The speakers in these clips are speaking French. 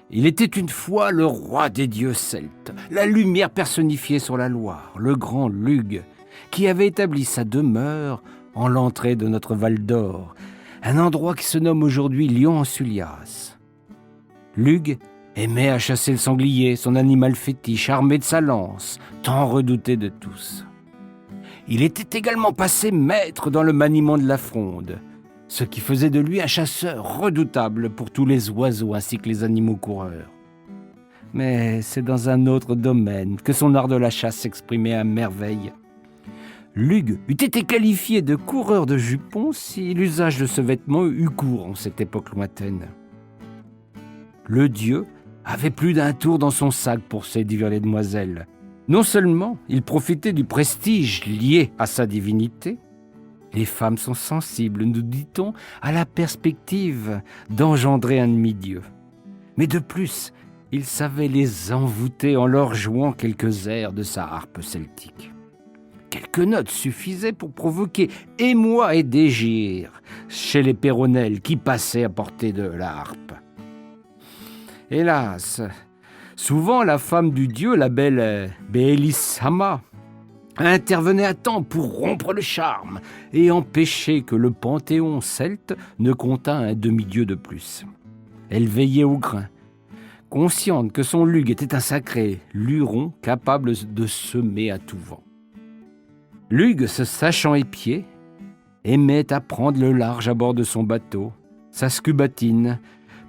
Il était une fois le roi des dieux celtes, la lumière personnifiée sur la Loire, le grand Lugh, qui avait établi sa demeure en l'entrée de notre Val d'Or, un endroit qui se nomme aujourd'hui Lyon-en-Sullias. Lugh aimait à chasser le sanglier, son animal fétiche, armé de sa lance, tant redouté de tous. Il était également passé maître dans le maniement de la fronde, ce qui faisait de lui un chasseur redoutable pour tous les oiseaux ainsi que les animaux coureurs. Mais c'est dans un autre domaine que son art de la chasse s'exprimait à merveille. Lugh eût été qualifié de coureur de jupons si l'usage de ce vêtement eût cours en cette époque lointaine. Le dieu avait plus d'un tour dans son sac pour séduire les demoiselles. Non seulement il profitait du prestige lié à sa divinité, les femmes sont sensibles, nous dit-on, à la perspective d'engendrer un demi-dieu. Mais de plus, il savait les envoûter en leur jouant quelques airs de sa harpe celtique. Quelques notes suffisaient pour provoquer émoi et dégir chez les Péronnelles qui passaient à portée de la harpe. Hélas, souvent la femme du dieu, la belle Béélissama, intervenait à temps pour rompre le charme et empêcher que le panthéon celte ne comptât un demi-dieu de plus. Elle veillait au grain, consciente que son Lugh était un sacré luron capable de semer à tout vent. Lugh, se sachant épié, aimait à prendre le large à bord de son bateau, sa scubatine,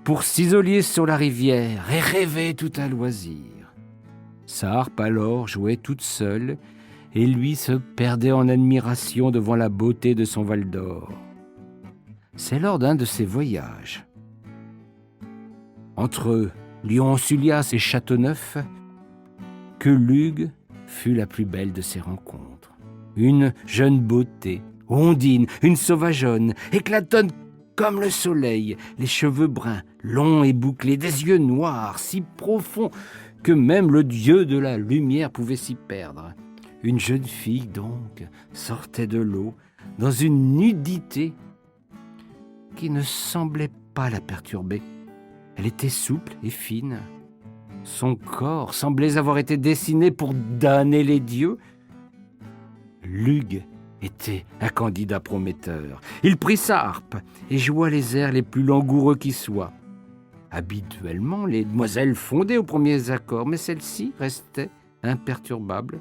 pour s'isoler sur la rivière et rêver tout à loisir. Sa harpe alors jouait toute seule et lui se perdait en admiration devant la beauté de son Val d'Or. C'est lors d'un de ses voyages, entre Lyon-en-Sullias et Châteauneuf, que Lugh fut la plus belle de ses rencontres. Une jeune beauté, ondine, une sauvageonne, éclatante comme le soleil, les cheveux bruns, longs et bouclés, des yeux noirs, si profonds que même le dieu de la lumière pouvait s'y perdre. Une jeune fille, donc, sortait de l'eau dans une nudité qui ne semblait pas la perturber. Elle était souple et fine. Son corps semblait avoir été dessiné pour damner les dieux. Lugh était un candidat prometteur. Il prit sa harpe et joua les airs les plus langoureux qui soient. Habituellement, les demoiselles fondaient aux premiers accords, mais celle-ci restait imperturbable.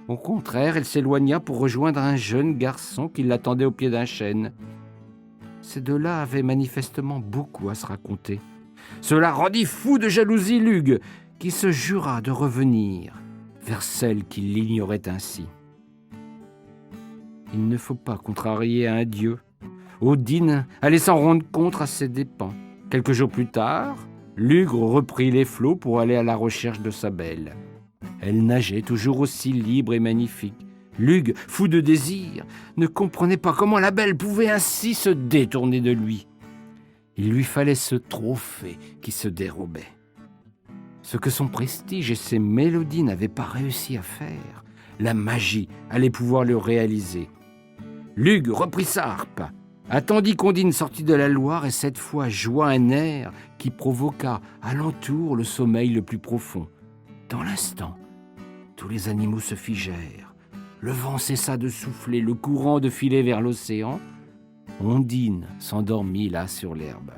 Au contraire, elle s'éloigna pour rejoindre un jeune garçon qui l'attendait au pied d'un chêne. Ces deux-là avaient manifestement beaucoup à se raconter. Cela rendit fou de jalousie Lugh, qui se jura de revenir vers celle qui l'ignorait ainsi. Il ne faut pas contrarier un dieu. Odine allait s'en rendre compte à ses dépens. Quelques jours plus tard, Lugh reprit les flots pour aller à la recherche de sa belle. Elle nageait toujours aussi libre et magnifique. Lugh, fou de désir, ne comprenait pas comment la belle pouvait ainsi se détourner de lui. Il lui fallait ce trophée qui se dérobait. Ce que son prestige et ses mélodies n'avaient pas réussi à faire, la magie allait pouvoir le réaliser. Lugh reprit sa harpe, attendit qu'Ondine sortit de la Loire et cette fois joua un air qui provoqua alentour le sommeil le plus profond. Dans l'instant, tous les animaux se figèrent. Le vent cessa de souffler, le courant de filer vers l'océan. Ondine s'endormit là sur l'herbe.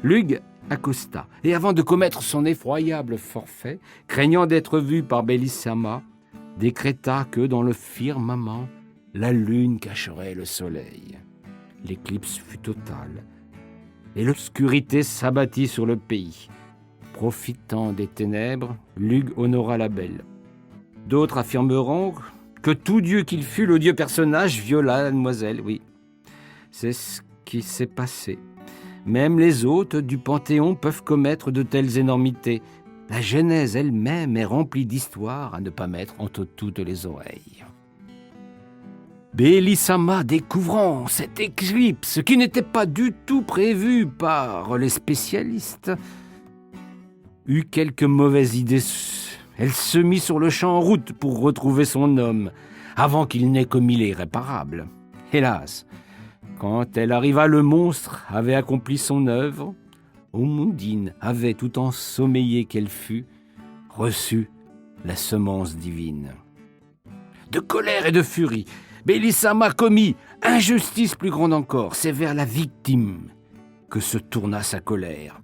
Lugh accosta, et avant de commettre son effroyable forfait, craignant d'être vu par Bélissama, décréta que dans le firmament, la lune cacherait le soleil. L'éclipse fut totale, et l'obscurité s'abattit sur le pays. Profitant des ténèbres, Lugh honora la belle. D'autres affirmeront que tout dieu qu'il fût, le dieu personnage viola la demoiselle, oui. C'est ce qui s'est passé. Même les hôtes du Panthéon peuvent commettre de telles énormités. La Genèse elle-même est remplie d'histoires à ne pas mettre entre toutes les oreilles. Bélissama, découvrant cette éclipse qui n'était pas du tout prévue par les spécialistes, eut quelques mauvaises idées. Elle se mit sur le champ en route pour retrouver son homme, avant qu'il n'ait commis l'irréparable. Hélas, quand elle arriva, le monstre avait accompli son œuvre. Ondine avait, tout ensommeillée qu'elle fût, reçu la semence divine. De colère et de furie, Bélissama commis injustice plus grande encore. C'est vers la victime que se tourna sa colère.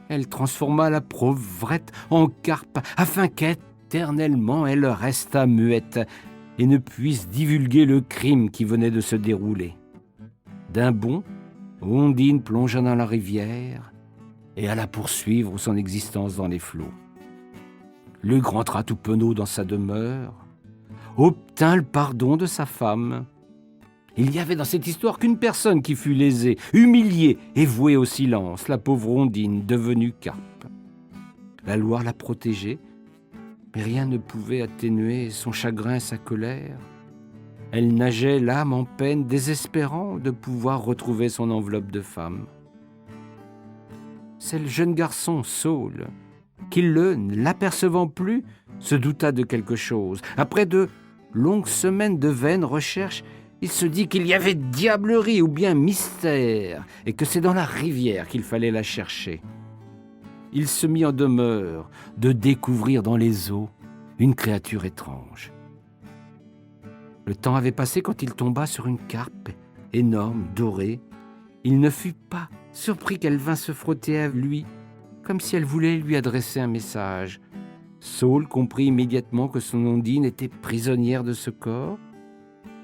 Elle transforma la pauvrette en carpe, afin qu'éternellement elle restât muette et ne puisse divulguer le crime qui venait de se dérouler. D'un bond, Ondine plongea dans la rivière et alla poursuivre son existence dans les flots. Lugue rentra tout penaud dans sa demeure, obtint le pardon de sa femme. Il n'y avait dans cette histoire qu'une personne qui fut lésée, humiliée et vouée au silence, la pauvre Ondine, devenue carpe. La Loire la protégeait, mais rien ne pouvait atténuer son chagrin et sa colère. Elle nageait, l'âme en peine, désespérant de pouvoir retrouver son enveloppe de femme. C'est le jeune garçon, Saul, qui, ne l'apercevant plus, se douta de quelque chose. Après de longues semaines de vaines recherches, il se dit qu'il y avait diablerie ou bien mystère, et que c'est dans la rivière qu'il fallait la chercher. Il se mit en demeure de découvrir dans les eaux une créature étrange. Le temps avait passé quand il tomba sur une carpe énorme, dorée. Il ne fut pas surpris qu'elle vînt se frotter à lui, comme si elle voulait lui adresser un message. Saul comprit immédiatement que son Ondine était prisonnière de ce corps.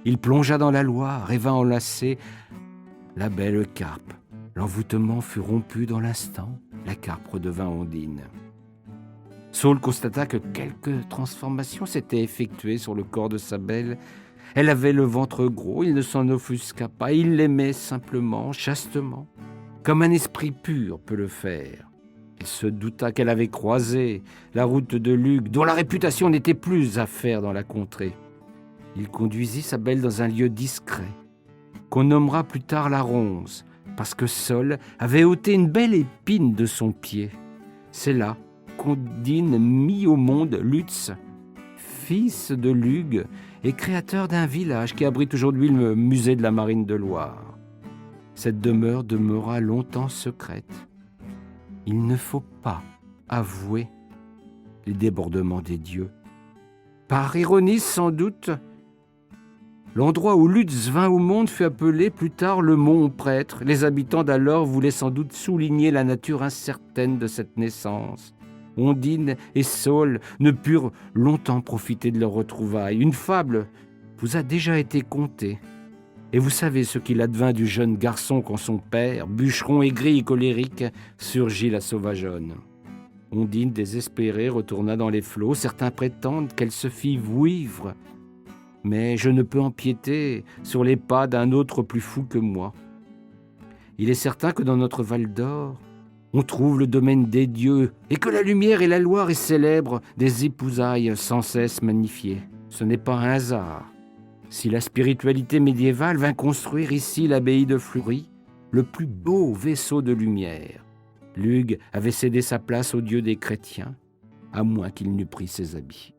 Il plongea dans la Loire et vint enlacer la belle carpe. L'envoûtement fut rompu dans l'instant. La carpe redevint Ondine. Saul constata que quelques transformations s'étaient effectuées sur le corps de sa belle. Elle avait le ventre gros, il ne s'en offusqua pas. Il l'aimait simplement, chastement, comme un esprit pur peut le faire. Il se douta qu'elle avait croisé la route de Lugue, dont la réputation n'était plus à faire dans la contrée. Il conduisit sa belle dans un lieu discret, qu'on nommera plus tard la Ronze, parce que Saul avait ôté une belle épine de son pied. C'est là qu'Ondine mit au monde Lutz, fils de Lugue et créateur d'un village qui abrite aujourd'hui le musée de la Marine de Loire. Cette demeure demeura longtemps secrète. Il ne faut pas avouer les débordements des dieux. Par ironie sans doute, l'endroit où Lutz vint au monde fut appelé plus tard le Mont Prêtre. Les habitants d'alors voulaient sans doute souligner la nature incertaine de cette naissance. Ondine et Saul ne purent longtemps profiter de leur retrouvaille. Une fable vous a déjà été contée. Et vous savez ce qu'il advint du jeune garçon quand son père, bûcheron aigri et colérique, surgit la sauvageonne. Ondine, désespérée, retourna dans les flots. Certains prétendent qu'elle se fit vouivre. Mais je ne peux empiéter sur les pas d'un autre plus fou que moi. Il est certain que dans notre Val d'Or, on trouve le domaine des dieux et que la lumière et la Loire y célèbrent des épousailles sans cesse magnifiées. Ce n'est pas un hasard si la spiritualité médiévale vint construire ici l'abbaye de Fleury, le plus beau vaisseau de lumière. Lugue avait cédé sa place au Dieu des chrétiens, à moins qu'il n'eût pris ses habits.